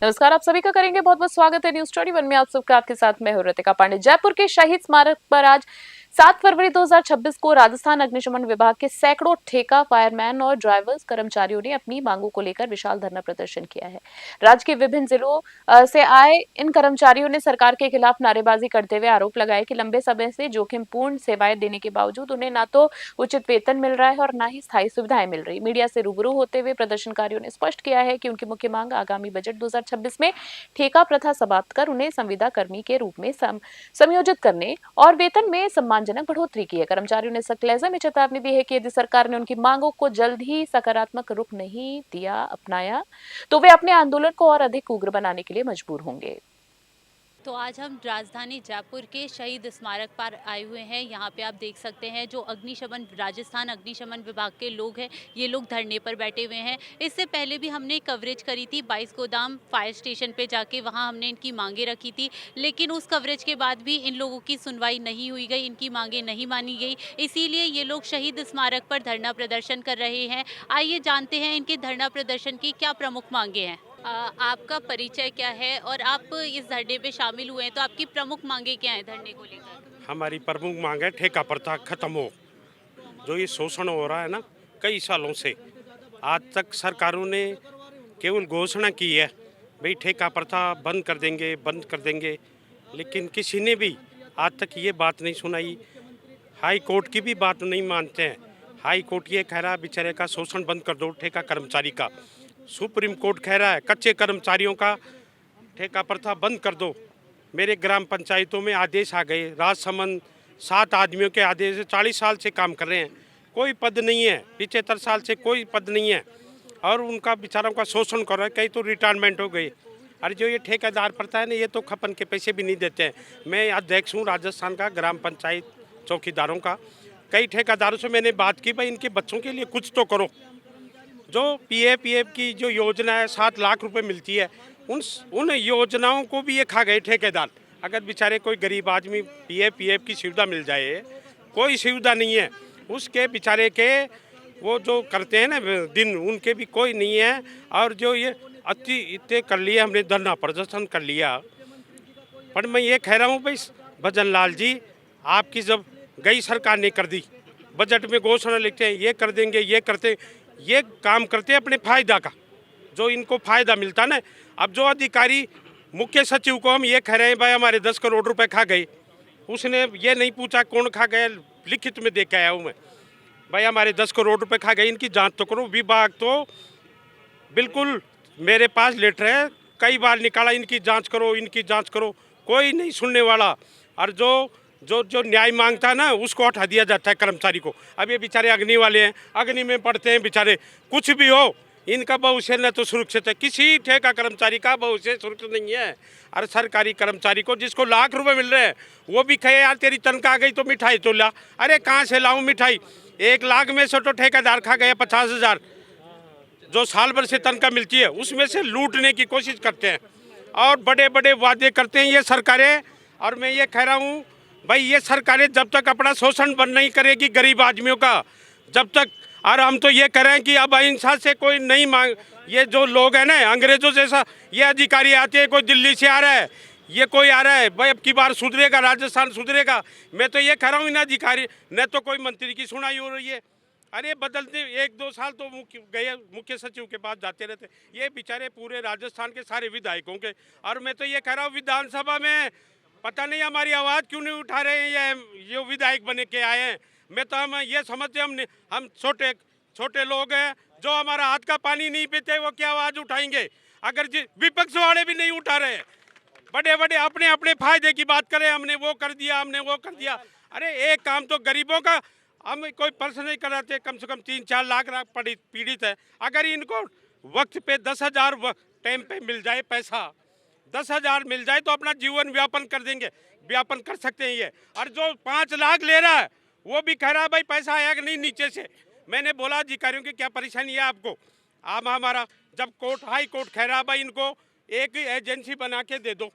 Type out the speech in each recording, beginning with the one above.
नमस्कार, आप सभी का करेंगे बहुत बहुत स्वागत है न्यूज 21 में। आप सबका आपके साथ मैं हूं ऋतिका पांडे। जयपुर के शहीद स्मारक पर आज 7 फरवरी 2026 को राजस्थान अग्निशमन विभाग के सैकड़ों ठेका, फायरमैन और ड्राइवर्स कर्मचारियों ने अपनी मांगों को लेकर विशाल धरना प्रदर्शन किया है। राज्य के विभिन्न जिलों से आए इन कर्मचारियों ने सरकार के खिलाफ नारेबाजी करते हुए आरोप लगाए कि लंबे समय से जोखिमपूर्ण सेवाएं देने के बावजूद उन्हें ना तो उचित वेतन मिल रहा है और ना ही स्थायी सुविधाएं मिल रही। मीडिया से रूबरू होते हुए प्रदर्शनकारियों ने स्पष्ट किया है कि उनकी मुख्य मांग आगामी बजट 2026 में ठेका प्रथा समाप्त कर उन्हें संविदा कर्मी के रूप में समयोजित करने और वेतन में सम्मानजनक बढ़ोतरी की है। कर्मचारियों ने सख्त लहजे में चेतावनी दी है कि यदि सरकार ने उनकी मांगों को जल्द ही सकारात्मक रुख नहीं दिया अपनाया तो वे अपने आंदोलन को और अधिक उग्र बनाने के लिए मजबूर होंगे। तो आज हम राजधानी जयपुर के शहीद स्मारक पर आए हुए हैं। यहाँ पे आप देख सकते हैं जो राजस्थान अग्निशमन विभाग के लोग हैं, ये लोग धरने पर बैठे हुए हैं। इससे पहले भी हमने कवरेज करी थी 22 गोदाम फायर स्टेशन पे जाके, वहाँ हमने इनकी मांगे रखी थी। लेकिन उस कवरेज के बाद भी इन लोगों की सुनवाई नहीं हुई गई, इनकी मांगे नहीं मानी गई। इसीलिए ये लोग शहीद स्मारक पर धरना प्रदर्शन कर रहे हैं। आइए जानते हैं इनके धरना प्रदर्शन की क्या प्रमुख मांगे हैं। आपका परिचय क्या है और आप इस धरने पे शामिल हुए हैं, तो आपकी प्रमुख मांगे क्या है धरने को लेकर? हमारी प्रमुख मांग है ठेका प्रथा खत्म हो। जो ये शोषण हो रहा है ना कई सालों से, आज तक सरकारों ने केवल घोषणा की है भाई ठेका प्रथा बंद कर देंगे, लेकिन किसी ने भी आज तक ये बात नहीं सुनाई। हाई कोर्ट की भी बात नहीं मानते हैं। हाई कोर्ट ये कह रहा है बेचारे का शोषण बंद कर दो, ठेका कर्मचारी का। सुप्रीम कोर्ट कह रहा है कच्चे कर्मचारियों का ठेका प्रथा बंद कर दो। मेरे ग्राम पंचायतों में आदेश आ गए, राजसमंद 7 आदमियों के आदेश से 40 साल से काम कर रहे हैं, कोई पद नहीं है, 75 साल से कोई पद नहीं है और उनका बेचारों का शोषण कर रहा है। कई तो रिटायरमेंट हो गई। और जो ये ठेकेदार प्रथा है ना, ये तो खपन के पैसे भी नहीं देते हैं। मैं अध्यक्ष हूँ राजस्थान का ग्राम पंचायत चौकीदारों का। कई ठेकेदारों से मैंने बात की, भाई इनके बच्चों के लिए कुछ तो करो। जो पीएफ की जो योजना है 7 लाख रुपए मिलती है, उन योजनाओं को भी ये खा गए ठेकेदार। अगर बेचारे कोई गरीब आदमी पीएफ की सुविधा मिल जाए, कोई सुविधा नहीं है उसके बेचारे के, वो जो करते हैं ना दिन, उनके भी कोई नहीं है। और जो ये अति इतने कर लिया, हमने धरना प्रदर्शन कर लिया। पर मैं ये कह रहा हूँ भाई भजन लाल जी, आपकी जब गई सरकार ने कर दी, बजट में घोषणा लिखते हैं ये कर देंगे, ये काम करते हैं अपने फायदा का, जो इनको फायदा मिलता ना। अब जो अधिकारी मुख्य सचिव को हम ये कह रहे हैं भाई हमारे 10 करोड़ रुपए खा गए, उसने ये नहीं पूछा कौन खा गया, लिखित में दे के आया हूँ मैं, भाई हमारे 10 करोड़ रुपए खा गए, इनकी जांच तो करो। विभाग तो बिल्कुल मेरे पास लेटर है, कई बार निकाला, इनकी जांच करो, कोई नहीं सुनने वाला। और जो जो जो न्याय मांगता है ना, उसको हटा दिया जाता है कर्मचारी को। अब ये बेचारे अग्नि वाले हैं, अग्नि में पढ़ते हैं बेचारे, कुछ भी हो इनका भविष्य न तो सुरक्षित है, किसी ठेका कर्मचारी का भविष्य सुरक्षित नहीं है। और सरकारी कर्मचारी को जिसको लाख रुपए मिल रहे हैं, वो भी कहे यार तेरी तनख्वाह आ गई तो मिठाई तो ला। अरे कहाँ से लाऊं मिठाई? 1 लाख में से तो ठेकेदार खा गया 50,000, जो साल भर से तनख्वाह मिलती है उसमें से लूटने की कोशिश करते हैं और बड़े बड़े वादे करते हैं ये सरकारें। और मैं ये कह रहा हूँ भाई, ये सरकारें जब तक अपना शोषण बंद नहीं करेगी गरीब आदमियों का, जब तक। और हम तो ये कह रहे हैं कि अब अहिंसा से कोई नहीं मांग, ये जो लोग हैं ना अंग्रेजों जैसा, ये अधिकारी आते हैं, कोई दिल्ली से आ रहा है, ये कोई आ रहा है, भाई अब की बार सुधरेगा, राजस्थान सुधरेगा। मैं तो ये कह रहा हूँ इन अधिकारी न तो कोई मंत्री की सुनाई हो रही है। अरे बदलते 1-2 साल तो मुख्य सचिव के पास जाते रहते, ये बेचारे पूरे राजस्थान के सारे विधायकों के। और मैं तो ये कह रहा हूँ विधानसभा में पता नहीं हमारी आवाज़ क्यों नहीं उठा रहे हैं ये विधायक बने के आए हैं। मैं तो हम ये समझते हम छोटे लोग हैं, जो हमारा हाथ का पानी नहीं पीते वो क्या आवाज़ उठाएंगे? अगर विपक्ष वाले भी नहीं उठा रहे, बड़े बड़े अपने अपने फायदे की बात करें, हमने वो कर दिया। अरे एक काम तो गरीबों का हम कोई प्रश्न नहीं कराते, कम से कम 3-4 लाख पीड़ित है। अगर इनको वक्त पे 10,000 टाइम पे मिल जाए, पैसा 10,000 मिल जाए तो अपना जीवन व्यापन कर सकते हैं ये। और जो 5 लाख ले रहा है वो भी कह रहा है भाई पैसा आया कि नहीं नीचे से। मैंने बोला अधिकारियों की क्या परेशानी है आपको? आप हमारा जब हाई कोर्ट कह रहा है भाई इनको एक एजेंसी बना के दे दो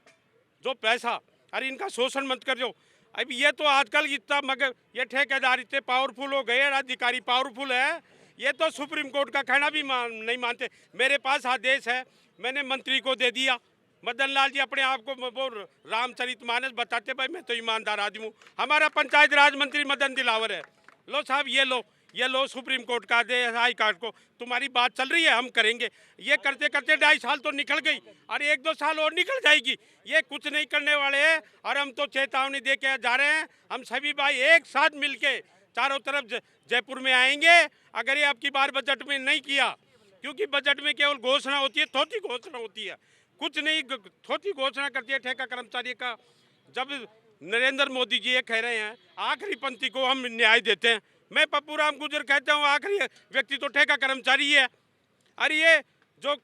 जो पैसा, अरे इनका शोषण मत कर दो। अब ये तो आजकल इतना, मगर ये ठेकेदार इतने पावरफुल हो गए, अधिकारी पावरफुल है, ये तो सुप्रीम कोर्ट का कहना भी नहीं मानते। मेरे पास आदेश है, मैंने मंत्री को दे दिया। मदन लाल जी अपने आप को वो रामचरितमानस बताते, भाई मैं तो ईमानदार आदमी हूँ। हमारा पंचायत राज मंत्री मदन दिलावर है। लो साहब, ये लो सुप्रीम कोर्ट का आदेश, हाई कोर्ट को, तुम्हारी बात चल रही है, हम करेंगे। ये करते करते 2.5 साल तो निकल गई और 1-2 साल और निकल जाएगी। ये कुछ नहीं करने वाले हैं और हम तो चेतावनी दे के जा रहे हैं। हम सभी भाई एक साथ मिलके चारों तरफ जयपुर में आएंगे। अगर ये आपकी बार बजट में नहीं किया, क्योंकि बजट में केवल घोषणा होती है, थोड़ी घोषणा होती है, कुछ नहीं, थोड़ी घोषणा करती है ठेका कर्मचारी का। जब नरेंद्र मोदी जी ये कह रहे हैं आखिरी पंक्ति को हम न्याय देते हैं, मैं पप्पू राम गुर्जर कहता हूँ आखिरी व्यक्ति तो ठेका कर्मचारी ही है। अरे ये जो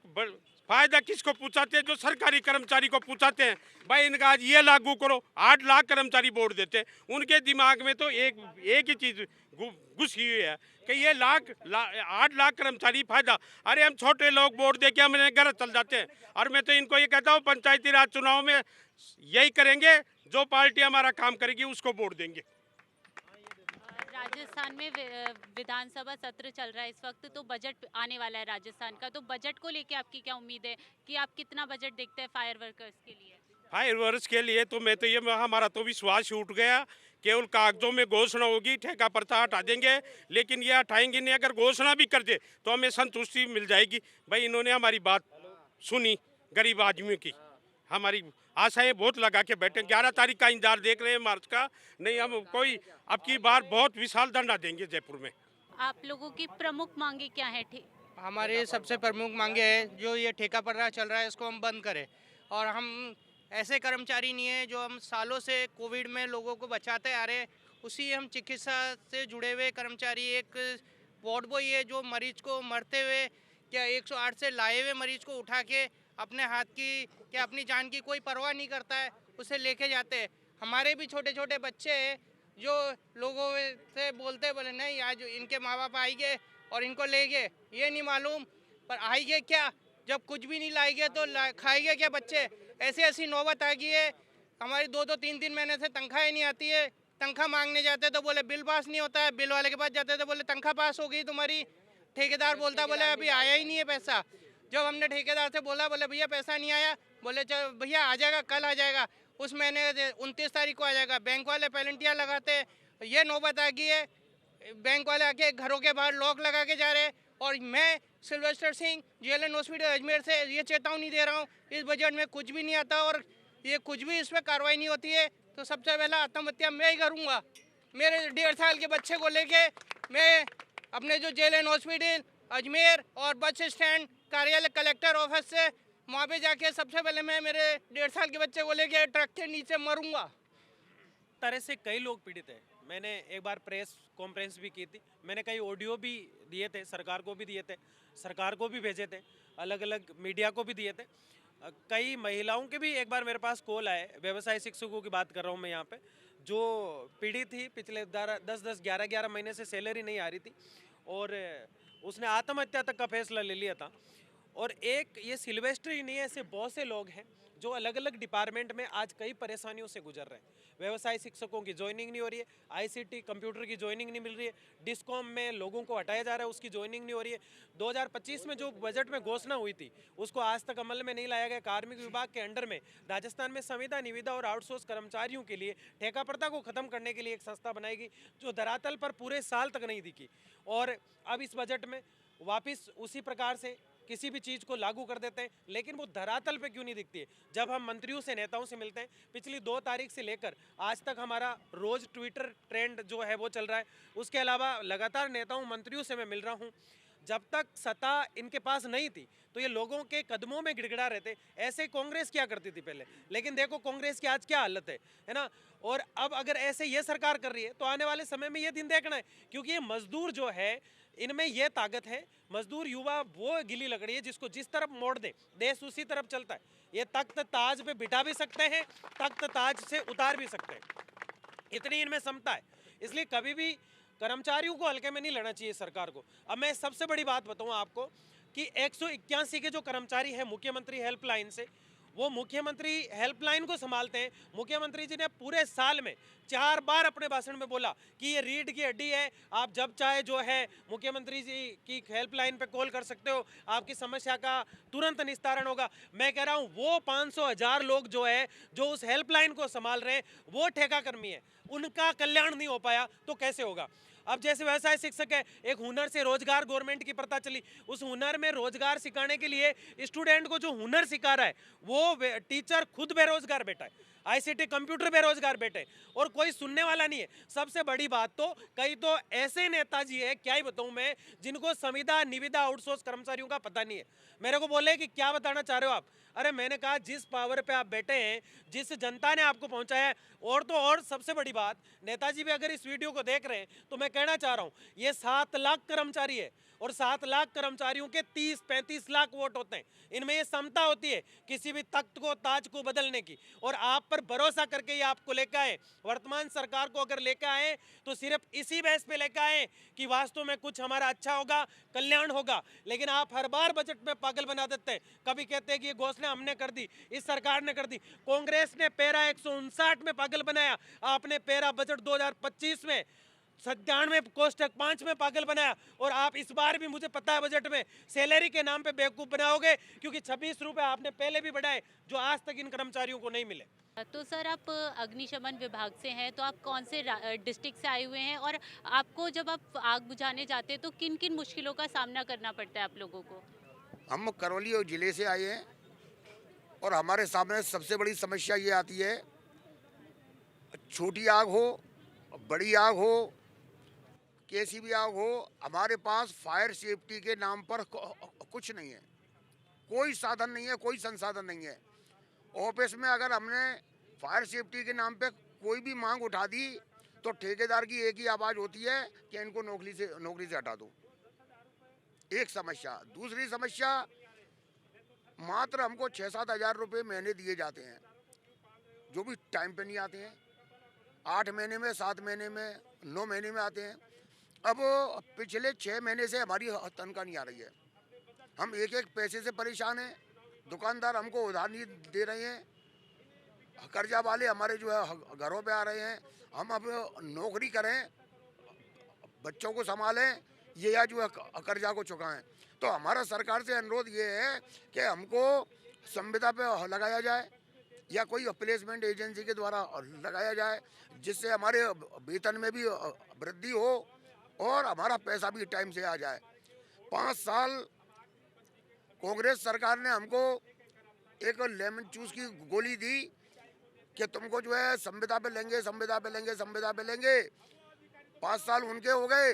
फायदा किसको पूछाते हैं? जो सरकारी कर्मचारी को पूछाते हैं, भाई इनका आज ये लागू करो। 8 लाख कर्मचारी वोट देते हैं, उनके दिमाग में तो एक ही चीज़ घुसी हुई है कि ये 8 लाख कर्मचारी फायदा। अरे हम छोटे लोग वोट दे के हमारे घर चल जाते हैं। और मैं तो इनको ये कहता हूँ, पंचायती राज चुनाव में यही करेंगे, जो पार्टी हमारा काम करेगी उसको वोट देंगे। राजस्थान में विधानसभा सत्र चल रहा है इस वक्त, तो बजट आने वाला है राजस्थान का, तो बजट को लेके आपकी क्या उम्मीद है कि आप कितना बजट देखते हैं फायर वर्कर्स के लिए? फायर वर्कर्स के लिए तो मैं तो ये, हमारा तो विश्वास ही उठ गया। केवल कागजों में घोषणा होगी, ठेका प्रथा हटा देंगे, लेकिन ये हटाएंगे नहीं। अगर घोषणा भी कर दे तो हमें संतुष्टि मिल जाएगी, भाई इन्होंने हमारी बात सुनी, गरीब आदमियों की। हमारी आशाएं बहुत लगा के बैठे, 11 तारीख का इंतजार देख रहे हैं, मार्च का। नहीं, हम कोई अब की बार बहुत विशाल धरना देंगे जयपुर में। आप लोगों की प्रमुख मांगे क्या है? हमारी सबसे प्रमुख मांगे है, जो ये ठेका पर्रा चल रहा है इसको हम बंद करें। और हम ऐसे कर्मचारी नहीं है जो हम सालों से कोविड में लोगों को बचाते आ रहे, उसी हम चिकित्सा से जुड़े हुए कर्मचारी। एक वार्ड बॉय है जो मरीज को मरते हुए क्या 108 से लाए हुए मरीज को उठा के अपने हाथ की क्या अपनी जान की कोई परवाह नहीं करता है, उसे लेके जाते हैं। हमारे भी छोटे छोटे बच्चे हैं जो लोगों से बोलते बोले नहीं आज इनके माँ बाप आएंगे और इनको ले गए, ये नहीं मालूम पर आएंगे क्या, जब कुछ भी नहीं लाएंगे तो खाएंगे क्या बच्चे। ऐसी ऐसी नौबत आ गई है। हमारी 2-2 3-3 महीने से तनख्वाह नहीं आती है। तनख्वाह मांगने जाते तो बोले बिल पास नहीं होता है, बिल वाले के पास जाते तो बोले तनख्वाह पास हो गई तुम्हारी। ठेकेदार बोलता बोले अभी आया ही नहीं है पैसा। जब हमने ठेकेदार से बोला, बोले भैया पैसा नहीं आया, बोले चल भैया आ जाएगा, कल आ जाएगा। उस महीने 29 तारीख को आ जाएगा। बैंक वाले पेनल्टियाँ लगाते, ये नौबत आ गई है। बैंक वाले आके घरों के बाहर लॉक लगा के जा रहे हैं। और मैं Sylvester Singh JLN hospital Ajmer से ये चेतावनी दे रहा हूँ, इस बजट में कुछ भी नहीं आता और ये कुछ भी इस पर कार्रवाई नहीं होती है तो सबसे पहला आत्महत्या मैं ही करूँगा। मेरे 1.5 साल के बच्चे को लेके मैं अपने जो जेएलएन हॉस्पिटल अजमेर और बस स्टैंड कार्यालय कलेक्टर ऑफिस से वहाँ पे जाके सबसे पहले मैं मेरे 1.5 साल के बच्चे को लेके ट्रक के नीचे मरूंगा। तरह से कई लोग पीड़ित हैं। मैंने एक बार प्रेस कॉन्फ्रेंस भी की थी, मैंने कई ऑडियो भी दिए थे, सरकार को भी दिए थे, सरकार को भी भेजे थे, अलग अलग मीडिया को भी दिए थे। कई महिलाओं के भी एक बार मेरे पास कॉल आए, व्यवसाय शिक्षकों की बात कर रहा हूँ मैं यहाँ पे, जो पीड़ित थी, पिछले 10-10 11-11 महीने से सैलरी नहीं आ रही थी और उसने आत्महत्या तक का फैसला ले लिया था। और एक ये सिल्वेस्टर ही नहीं है, ऐसे बहुत से लोग हैं जो अलग अलग डिपार्टमेंट में आज कई परेशानियों से गुजर रहे हैं। व्यवसाय शिक्षकों की ज्वाइनिंग नहीं हो रही है, आईसीटी कंप्यूटर की ज्वाइनिंग नहीं मिल रही है, डिस्कॉम में लोगों को हटाया जा रहा है, उसकी ज्वाइनिंग नहीं हो रही है। 2025 में जो बजट में घोषणा हुई थी उसको आज तक अमल में नहीं लाया गया। कार्मिक विभाग के अंडर में राजस्थान में संविदा, निविदा और आउटसोर्स कर्मचारियों के लिए ठेका प्रथा को खत्म करने के लिए एक संस्था बनाएगी जो धरातल पर पूरे साल तक नहीं दिखी। और अब इस बजट में वापस उसी प्रकार से किसी भी चीज़ को लागू कर देते हैं, लेकिन वो धरातल पे क्यों नहीं दिखती है। जब हम मंत्रियों से, नेताओं से मिलते हैं, पिछली 2 तारीख से लेकर आज तक हमारा रोज़ ट्विटर ट्रेंड जो है वो चल रहा है। उसके अलावा लगातार नेताओं, मंत्रियों से मैं मिल रहा हूँ। जब तक सत्ता इनके पास नहीं थी तो ये लोगों के कदमों में गिड़गिड़ा रहे थे। ऐसे कांग्रेस क्या करती थी पहले, लेकिन देखो कांग्रेस की आज क्या हालत है ना। और अब अगर ऐसे ये सरकार कर रही है तो आने वाले समय में ये दिन देखना है, क्योंकि ये मजदूर जो है इनमें ये ताकत है। मजदूर युवा वो गिली लकड़ी है जिसको जिस तरफ मोड़ दे देश उसी तरफ चलता है। ये तख्त ताज पे बिठा भी सकते हैं, तख्त ताज से उतार भी सकते हैं, इतनी इनमें क्षमता है। इसलिए कभी भी कर्मचारियों को हल्के में नहीं लेना चाहिए सरकार को। अब मैं सबसे बड़ी बात बताऊं आपको कि 181 के जो कर्मचारी हैं मुख्यमंत्री हेल्पलाइन से, वो मुख्यमंत्री हेल्पलाइन को संभालते हैं। मुख्यमंत्री जी ने पूरे साल में 4 बार अपने भाषण में बोला कि ये रीढ़ की हड्डी है, आप जब चाहे जो है मुख्यमंत्री जी की हेल्पलाइन पे कॉल कर सकते हो, आपकी समस्या का तुरंत निस्तारण होगा। मैं कह रहा हूँ वो 500,000 लोग जो है जो उस हेल्पलाइन को संभाल रहे हैं वो ठेका कर्मी है, उनका कल्याण नहीं हो पाया तो कैसे होगा। अब जैसे व्यवसाय शिक्षक है, एक हुनर से रोजगार गवर्नमेंट की प्रथा चली, उस हुनर में रोजगार सिखाने के लिए स्टूडेंट को जो हुनर सिखा रहा है वो टीचर खुद बेरोजगार बैठा है, आईसीटी कंप्यूटर बेरोजगार बैठे और कोई सुनने वाला नहीं है। सबसे बड़ी बात तो कई तो ऐसे नेताजी है, क्या ही बताऊं मैं, जिनको संविदा निविदा आउटसोर्स कर्मचारियों का पता नहीं है। मेरे को बोले कि क्या बताना चाह रहे हो आप। अरे मैंने कहा जिस पावर पे आप बैठे हैं, जिस जनता ने आपको पहुंचाया है, और तो और सबसे बड़ी बात, नेताजी भी अगर इस वीडियो को देख रहे हैं तो मैं कहना चाह रहा हूं, ये 7 लाख कर्मचारी है और 7 लाख कर्मचारियों के 30-35 लाख वोट होते हैं। इनमें ये क्षमता होती है किसी भी तख्त को ताज को बदलने की, और आप पर भरोसा करके ये आपको लेकर आए। वर्तमान सरकार को अगर लेकर आए तो सिर्फ इसी बेस पे लेकर आए कि वास्तव में कुछ हमारा अच्छा होगा, कल्याण होगा। लेकिन आप हर बार बजट में पागल बना देते हैं। कभी कहते हैं कि ये घोषणा हमने कर दी, इस सरकार ने कर दी। कांग्रेस ने पैरा 159 में पागल बनाया, आपने पैरा बजट 2025 में 97 कोष्टक 5 में पागल बनाया, और आप इस बार भी मुझे पता है बजट में सैलरी के नाम पे बेवकूफ बनाओगे, क्योंकि 26 रुपए आपने पहले भी बढ़ाए जो आज तक इन कर्मचारियों को नहीं मिले। तो सर आप अग्निशमन विभाग से हैं, तो आप कौन से डिस्ट्रिक्ट से आए हुए हैं, और आपको जब आप आग बुझाने जाते हैं तो किन किन मुश्किलों का सामना करना पड़ता है आप लोगों को? हम करौली और ज़िले से आए हैं और हमारे सामने सबसे बड़ी समस्या ये आती है, छोटी आग हो, बड़ी आग हो, कैसी भी आग हो, हमारे पास फायर सेफ्टी के नाम पर कुछ नहीं है, कोई साधन नहीं है, कोई संसाधन नहीं है। ऑफिस में अगर हमने फायर सेफ्टी के नाम पे कोई भी मांग उठा दी तो ठेकेदार की एक ही आवाज़ होती है कि इनको नौकरी से हटा दो। एक समस्या। दूसरी समस्या, मात्र हमको 6-7 हज़ार रुपये महीने दिए जाते हैं, जो भी टाइम पे नहीं आते हैं। 8 महीने में, 7 महीने में, 9 महीने में आते हैं। अब पिछले 6 महीने से हमारी तनख्वाह नहीं आ रही है। हम एक एक पैसे से परेशान हैं। दुकानदार हमको उधार नहीं दे रहे हैं, कर्जा वाले हमारे जो है घरों पे आ रहे हैं। हम अब नौकरी करें, बच्चों को संभालें, ये या जो है कर्जा को चुकाएं। तो हमारा सरकार से अनुरोध ये है कि हमको संविदा पे लगाया जाए या कोई प्लेसमेंट एजेंसी के द्वारा लगाया जाए, जिससे हमारे वेतन में भी वृद्धि हो और हमारा पैसा भी टाइम से आ जाए। 5 साल कांग्रेस सरकार ने हमको एक लेमन चूस की गोली दी कि तुमको जो है संविदा पे लेंगे, संविदा पे लेंगे, संविदा पे लेंगे। 5 साल उनके हो गए,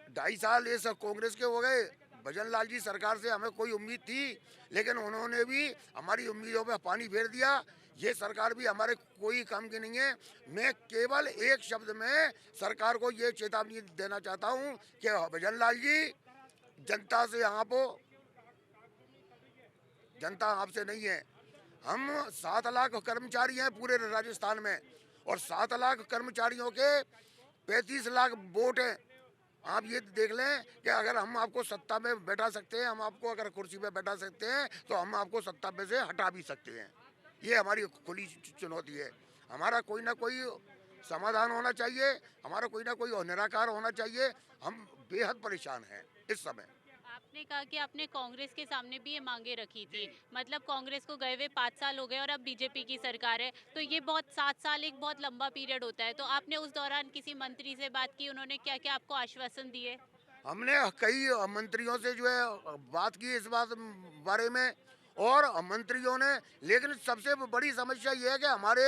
2.5 साल ये सब कांग्रेस के हो गए। भजन लाल जी सरकार से हमें कोई उम्मीद थी, लेकिन उन्होंने भी हमारी उम्मीदों पे पानी फेर दिया। ये सरकार भी हमारे कोई काम की नहीं है। मैं केवल एक शब्द में सरकार को ये चेतावनी देना चाहता हूँ कि भजन लाल जी, जनता से आप हो, जनता आपसे नहीं है। हम 7 लाख कर्मचारी हैं पूरे राजस्थान में, और 7 लाख कर्मचारियों के 35 लाख वोट हैं। आप ये देख लें कि अगर हम आपको सत्ता में बैठा सकते हैं, हम आपको अगर कुर्सी पे बैठा सकते हैं, तो हम आपको सत्ता पे से हटा भी सकते हैं। ये हमारी खुली चुनौती है। हमारा कोई ना कोई समाधान होना चाहिए, हमारा कोई ना कोई निराकार होना चाहिए। हम बेहद परेशान हैं इस समय। आपने कहा कि आपने कांग्रेस के सामने भी ये मांगे रखी थी, मतलब कांग्रेस को गए हुए 5 साल हो गए और अब बीजेपी की सरकार है, तो ये बहुत 7 साल एक बहुत लंबा पीरियड होता है। तो आपने उस दौरान किसी मंत्री से बात की, उन्होंने क्या क्या आपको आश्वासन दिए? हमने कई मंत्रियों से जो है बात की इस बारे में, और मंत्रियों ने, लेकिन सबसे बड़ी समस्या ये है कि हमारे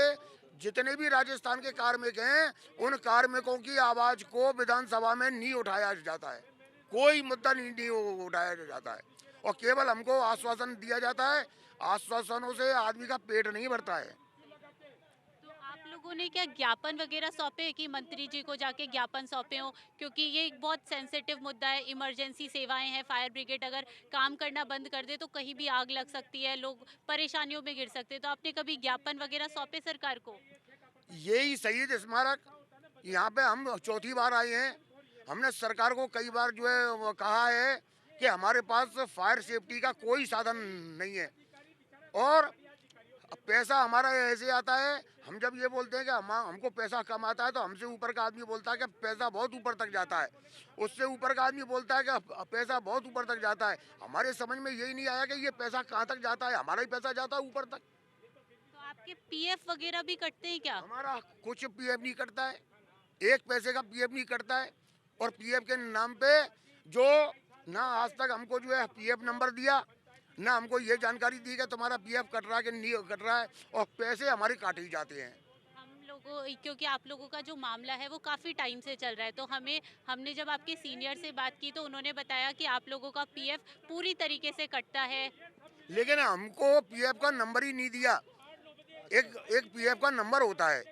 जितने भी राजस्थान के कार्मिक हैं, उन कार्मिकों की आवाज़ को विधानसभा में नहीं उठाया जाता है। कोई मुद्दा नहीं उठाया जाता है, और केवल हमको आश्वासन दिया जाता है। आश्वासनों से आदमी का पेट नहीं भरता है। तो आप लोगों ने क्या ज्ञापन वगैरह सौंपे कि मंत्री जी को जाके ज्ञापन सौंपे हो? क्योंकि ये एक बहुत सेंसिटिव मुद्दा है, इमरजेंसी सेवाएं हैं, फायर ब्रिगेड अगर काम करना बंद कर दे तो कहीं भी आग लग सकती है, लोग परेशानियों में गिर सकते हैं। तो आपने कभी ज्ञापन वगैरह सौंपे सरकार को? यही शहीद स्मारक, यहाँ पे हम चौथी बार आए हैं। हमने सरकार को कई बार जो है वो कहा है कि हमारे पास फायर सेफ्टी का कोई साधन नहीं है, और पैसा हमारा ऐसे आता है, हम जब ये बोलते हैं कि हमको पैसा कम आता है तो हमसे ऊपर का आदमी बोलता है कि पैसा बहुत ऊपर तक जाता है, उससे ऊपर का आदमी बोलता है कि पैसा बहुत ऊपर तक जाता है। हमारे समझ में यही नहीं आया कि ये पैसा कहाँ तक जाता है, हमारा ही पैसा जाता है ऊपर तक। तो आपके पीएफ वगैरह भी कटते हैं क्या? हमारा कुछ पीएफ नहीं कटता है, एक पैसे का पीएफ नहीं कटता है। और पीएफ के नाम पे जो ना आज तक हमको जो है पीएफ नंबर दिया, ना हमको ये जानकारी दी कि तुम्हारा पीएफ कट रहा है कि नहीं कट रहा है, और पैसे हमारे काटे ही जाते हैं। हम लोगों क्योंकि आप लोगों का जो मामला है वो काफ़ी टाइम से चल रहा है, तो हमने जब आपके सीनियर से बात की तो उन्होंने बताया कि आप लोगों का पीएफ पूरी तरीके से कटता है। लेकिन हमको पीएफ का नंबर ही नहीं दिया। एक पीएफ का नंबर होता है,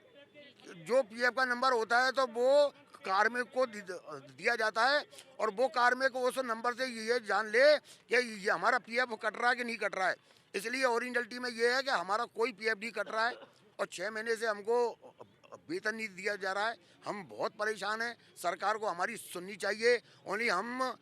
जो पीएफ का नंबर होता है तो वो कार्मिक को दिया जाता है, और वो कार्मिक उस नंबर से ये जान ले कि ये हमारा पीएफ कट रहा है कि नहीं कट रहा है। इसलिए ओरिजिनलिटी में ये है कि हमारा कोई पीएफ नहीं कट रहा है, और 6 महीने से हमको वेतन नहीं दिया जा रहा है। हम बहुत परेशान हैं, सरकार को हमारी सुननी चाहिए। ओनली हम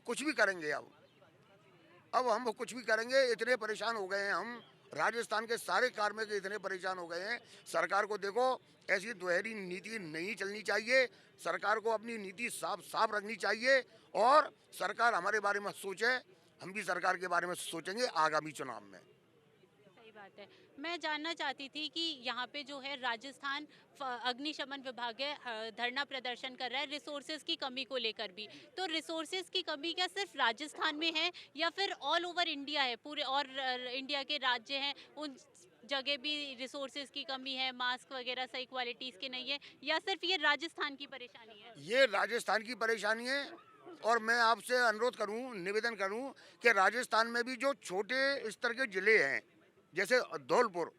कुछ भी करेंगे, अब हम कुछ भी करेंगे, इतने परेशान हो गए हैं हम। राजस्थान के सारे कार्मिक इतने परेशान हो गए हैं। सरकार को देखो, ऐसी दोहरी नीति नहीं चलनी चाहिए। सरकार को अपनी नीति साफ साफ रखनी चाहिए, और सरकार हमारे बारे में सोचे, हम भी सरकार के बारे में सोचेंगे आगामी चुनाव में। सही बात है। मैं जानना चाहती थी कि यहाँ पे जो है राजस्थान अग्निशमन विभाग है धरना प्रदर्शन कर रहा है रिसोर्सेज की कमी को लेकर भी। तो रिसोर्सेज की कमी क्या सिर्फ राजस्थान में है या फिर ऑल ओवर इंडिया है, पूरे और इंडिया के राज्य हैं उन जगह भी रिसोर्सेज की कमी है, मास्क वगैरह सही क्वालिटीज़ के नहीं है, या सिर्फ ये राजस्थान की परेशानी है? ये राजस्थान की परेशानी है, और मैं आपसे अनुरोध करूं, निवेदन करूं कि राजस्थान में भी जो छोटे स्तर के जिले हैं, जैसे धौलपुर,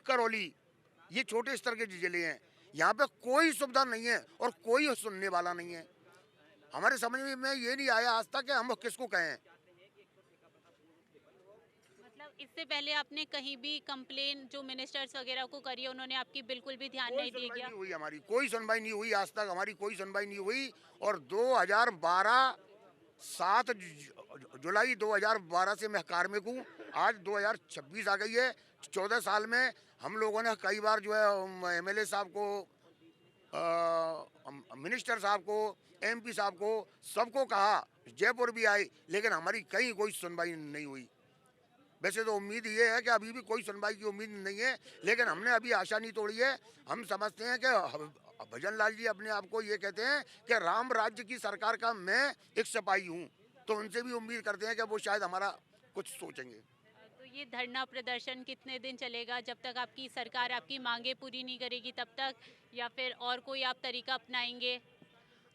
करौली, ये छोटे स्तर के जिले हैं, यहाँ पे कोई सुविधा नहीं है और कोई सुनने वाला नहीं है। हमारे समझ में ये नहीं आया आज तक कि हम किसको कहें। मतलब इससे पहले आपने कहीं भी कंप्लेन जो मिनिस्टर्स वगैरह को करी है, उन्होंने आपकी बिल्कुल भी ध्यान नहीं दिया क्या? नहीं हुई, हमारी कोई सुनवाई नहीं हुई आज तक, हमारी कोई सुनवाई नहीं हुई। और 2012 7 जुलाई 2012 से मैं कार्मिक हूँ, आज 2026 आ गई है। 14 साल में हम लोगों ने कई बार जो है एमएलए साहब को, मिनिस्टर साहब को, एमपी साहब को, सबको कहा, जयपुर भी आए, लेकिन हमारी कहीं कोई सुनवाई नहीं हुई। वैसे तो उम्मीद ये है कि अभी भी कोई सुनवाई की उम्मीद नहीं है, लेकिन हमने अभी आशा नहीं तोड़ी है। हम समझते हैं कि भजन लाल जी अपने आप को ये कहते हैं कि राम राज्य की सरकार का मैं एक सिपाही हूँ, तो उनसे भी उम्मीद करते हैं कि वो शायद हमारा कुछ सोचेंगे। तो ये धरना प्रदर्शन कितने दिन चलेगा? जब तक आपकी सरकार आपकी मांगे पूरी नहीं करेगी तब तक, या फिर और कोई आप तरीका अपनाएंगे?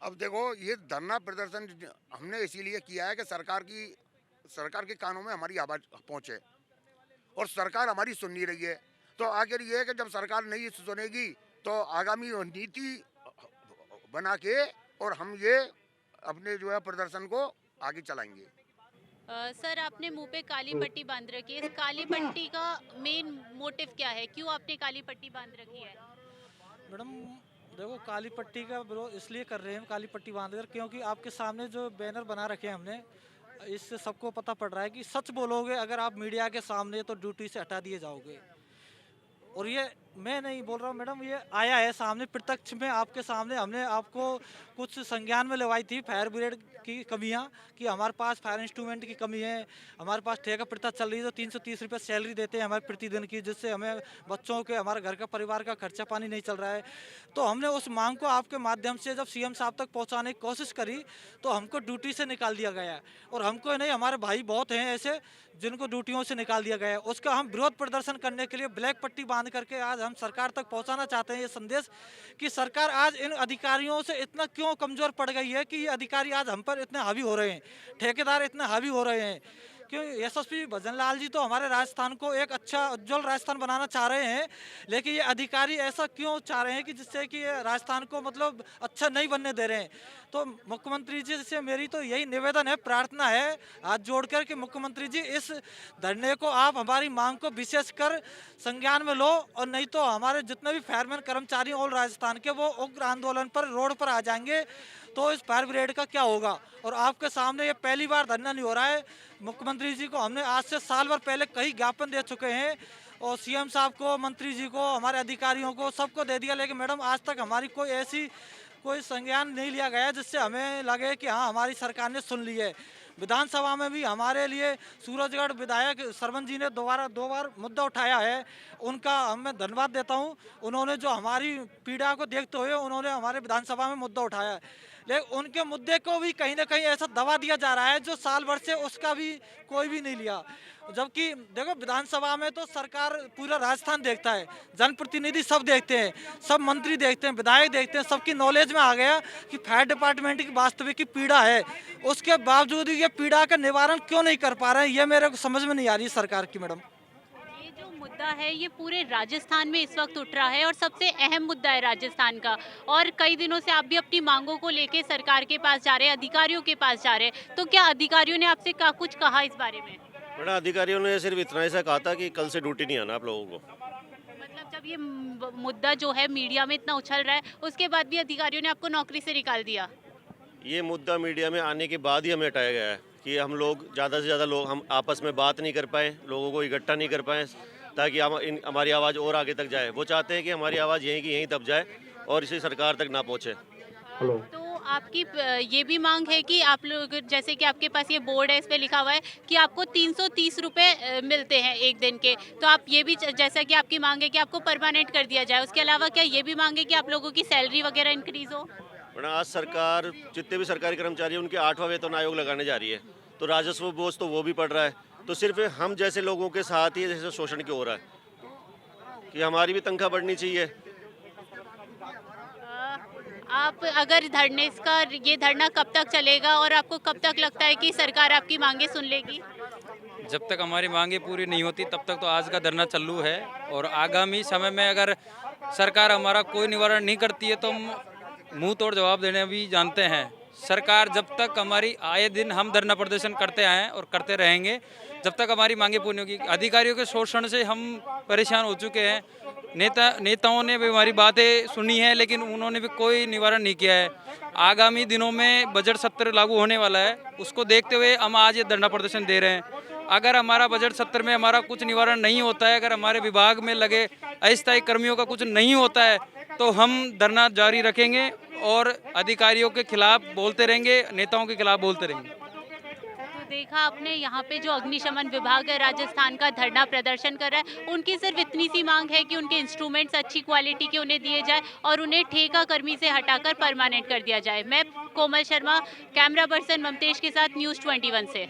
अब देखो, ये धरना प्रदर्शन हमने इसीलिए किया है कि सरकार के कानों में हमारी आवाज़ पहुँचे, और सरकार हमारी सुन नहीं रही है। तो आखिर ये है कि जब सरकार नहीं सुनेगी तो आगामी नीति बना के और हम ये अपने जो है प्रदर्शन को आगे चलाएंगे। सर, आपने मुंह पे काली पट्टी बांध रखी है, इस काली पट्टी का मेन मोटिव क्या है? क्यों आपने काली पट्टी बांध रखी है? मैडम देखो, काली पट्टी का विरोध इसलिए कर रहे हैं काली पट्टी बांध कर, क्योंकि आपके सामने जो बैनर बना रखे हैं हमने, इससे सबको पता पड़ रहा है कि सच बोलोगे अगर आप मीडिया के सामने तो ड्यूटी से हटा दिए जाओगे। और ये मैं नहीं बोल रहा हूँ मैडम, ये आया है सामने प्रत्यक्ष में आपके सामने। हमने आपको कुछ संज्ञान में लगवाई थी फायर ब्रिगेड की कमियां, कि हमारे पास फायर इंस्ट्रूमेंट की कमी है, हमारे पास ठेका प्रथा चल रही है, तो 330 रुपये सैलरी देते हैं हमारे प्रतिदिन की, जिससे हमें बच्चों के, हमारे घर का परिवार का खर्चा पानी नहीं चल रहा है। तो हमने उस मांग को आपके माध्यम से जब सीएम साहब तक पहुँचाने की कोशिश करी तो हमको ड्यूटी से निकाल दिया गया, और हमको नहीं, हमारे भाई बहुत हैं ऐसे जिनको ड्यूटियों से निकाल दिया गया है। उसका हम विरोध प्रदर्शन करने के लिए ब्लैक पट्टी बांध करके आज हम सरकार तक पहुंचाना चाहते हैं ये संदेश कि सरकार आज इन अधिकारियों से इतना क्यों कमजोर पड़ गई है कि ये अधिकारी आज हम पर इतने हावी हो रहे हैं, ठेकेदार इतने हावी हो रहे हैं। क्यों एसएसपी भजन लाल जी तो हमारे राजस्थान को एक अच्छा उज्जवल राजस्थान बनाना चाह रहे हैं, लेकिन ये अधिकारी ऐसा क्यों चाह रहे हैं कि जिससे कि राजस्थान को मतलब अच्छा नहीं बनने दे रहे हैं। तो मुख्यमंत्री जी से मेरी तो यही निवेदन है, प्रार्थना है हाथ जोड़कर कि मुख्यमंत्री जी इस धरने को आप हमारी मांग को विशेषकर संज्ञान में लो, और नहीं तो हमारे जितने भी फायरमैन कर्मचारी ऑल राजस्थान के वो उग्र आंदोलन पर रोड पर आ जाएंगे। तो इस फायर ब्रिगेड का क्या होगा? और आपके सामने ये पहली बार धरना नहीं हो रहा है, मुख्यमंत्री जी को हमने आज से साल भर पहले कई ज्ञापन दे चुके हैं, और सीएम साहब को, मंत्री जी को, हमारे अधिकारियों को, सबको दे दिया, लेकिन मैडम आज तक हमारी कोई संज्ञान नहीं लिया गया जिससे हमें लगे कि हाँ हमारी सरकार ने सुन ली है। विधानसभा में भी हमारे लिए सूरजगढ़ विधायक सरवन जी ने दो बार मुद्दा उठाया है, उनका मैं धन्यवाद देता हूं। उन्होंने जो हमारी पीड़ा को देखते हुए उन्होंने हमारे विधानसभा में मुद्दा उठाया है, लेकिन उनके मुद्दे को भी कहीं ना कहीं ऐसा दबा दिया जा रहा है जो साल भर से उसका भी कोई भी नहीं लिया। जबकि देखो विधानसभा में तो सरकार पूरा राजस्थान देखता है, जनप्रतिनिधि सब देखते हैं, सब मंत्री देखते हैं, विधायक देखते हैं, सबकी नॉलेज में आ गया कि फायर डिपार्टमेंट की वास्तविक की पीड़ा है। उसके बावजूद ये पीड़ा का निवारण क्यों नहीं कर पा रहे हैं, ये मेरे को समझ में नहीं आ रही सरकार की। मैडम ये जो मुद्दा है ये पूरे राजस्थान में इस वक्त उठ रहा है और सबसे अहम मुद्दा है राजस्थान का, और कई दिनों से आप भी अपनी मांगों को लेके सरकार के पास जा रहे हैं, अधिकारियों के पास जा रहे हैं, तो क्या अधिकारियों ने आपसे कुछ कहा इस बारे में? बड़ा अधिकारियों ने सिर्फ इतना ऐसा कहा था कि कल से ड्यूटी नहीं आना आप लोगों को। मतलब जब ये मुद्दा जो है मीडिया में इतना उछल रहा है उसके बाद भी अधिकारियों ने आपको नौकरी से निकाल दिया? ये मुद्दा मीडिया में आने के बाद ही हमें हटाया गया है कि हम लोग ज़्यादा से ज़्यादा लोग हम आपस में बात नहीं कर पाए, लोगों को इकट्ठा नहीं कर पाए ताकि हमारी आवाज़ और आगे तक जाए। वो चाहते हैं कि हमारी आवाज़ यहीं की यहीं दब जाए और इसे सरकार तक ना पहुँचे। तो आपकी ये भी मांग है कि आप लोग, जैसे कि आपके पास ये बोर्ड है, इस पे लिखा हुआ है कि आपको 330 रुपए मिलते हैं एक दिन के, तो आप ये भी, जैसा कि आपकी मांग है कि आपको परमानेंट कर दिया जाए, उसके अलावा क्या ये भी मांग है कि आप लोगों की सैलरी वगैरह इंक्रीज हो? वरना आज सरकार जितने भी सरकारी कर्मचारी हैं उनके 8वां वेतन आयोग लगाने जा रही है, तो राजस्व बोझ तो वो भी पड़ रहा है। तो सिर्फ हम जैसे लोगों के साथ ही जैसे शोषण क्यों हो रहा है कि हमारी भी तनख्वाह बढ़नी चाहिए। आप अगर ये धरना कब तक चलेगा और आपको कब तक लगता है कि सरकार आपकी मांगे सुन लेगी? जब तक हमारी मांगे पूरी नहीं होती तब तक तो आज का धरना चालू है, और आगामी समय में अगर सरकार हमारा कोई निवारण नहीं करती है तो हम मुंह तोड़ जवाब देने भी जानते हैं। सरकार जब तक हमारी, आए दिन हम धरना प्रदर्शन करते आए और करते रहेंगे जब तक हमारी मांगे पूरी होगी। अधिकारियों के शोषण से हम परेशान हो चुके हैं। नेताओं ने भी हमारी बातें सुनी है लेकिन उन्होंने भी कोई निवारण नहीं किया है। आगामी दिनों में बजट सत्र लागू होने वाला है, उसको देखते हुए हम आज ये धरना प्रदर्शन दे रहे हैं। अगर हमारा बजट सत्र में हमारा कुछ निवारण नहीं होता है, अगर हमारे विभाग में लगे अस्थायी कर्मियों का कुछ नहीं होता है, तो हम धरना जारी रखेंगे और अधिकारियों के खिलाफ बोलते रहेंगे, नेताओं के खिलाफ बोलते रहेंगे। तो देखा आपने, यहाँ पे जो अग्निशमन विभाग है राजस्थान का धरना प्रदर्शन कर रहा है, उनकी सिर्फ इतनी सी मांग है कि उनके इंस्ट्रूमेंट्स अच्छी क्वालिटी के उन्हें दिए जाए और उन्हें ठेका कर्मी से हटाकर परमानेंट कर दिया जाए। मैं कोमल शर्मा, कैमरा पर्सन ममतेश के साथ, न्यूज़ 21 से।